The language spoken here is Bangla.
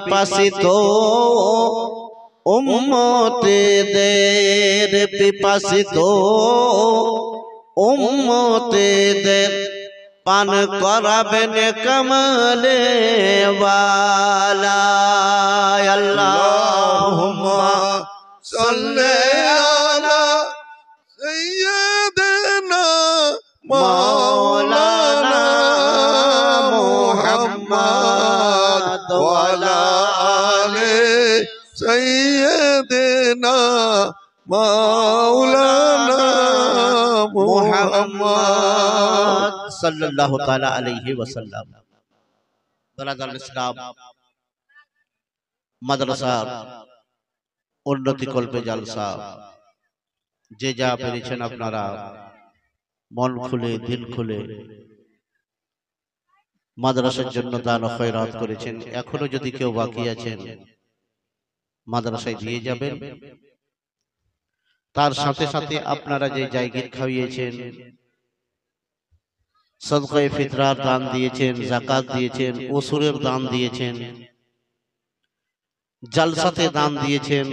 পিপাসিত উম্মতেদের পিপাসিত উম্মতেদের পান করাবেন কমলে ওয়ালা আল্লাহুম্মা সাল্লি আলা সাইয়্যিদিনা মাওলানা মুহাম্মদ ওয়া আলা আলি সাইয়্যিদিনা মাওলানা মুহাম্মদ সাল্লাল্লাহু তাআলা আলাইহি ওয়াসাল্লাম। ব্রাদার ইসলাম মাদ্রাসা উন্নতি কল্পে জালসা যে যা পেরেছেন আপনারা মন খুলে দিল খুলে মাদ্রাসার জন্য দান ও খয়রাত করেছেন। এখনো যদি কেউ বাকি আছেন মাদ্রাসায় দিয়ে যাবেন। তার সাথে সাথে আপনারা যে জায়গির খাইয়েছেন, সদকায়ে ফিতরার দান দিয়েছেন, যাকাত দিয়েছেন, উসুরের দান দিয়েছেন, জালসাতে দান দিয়েছেন,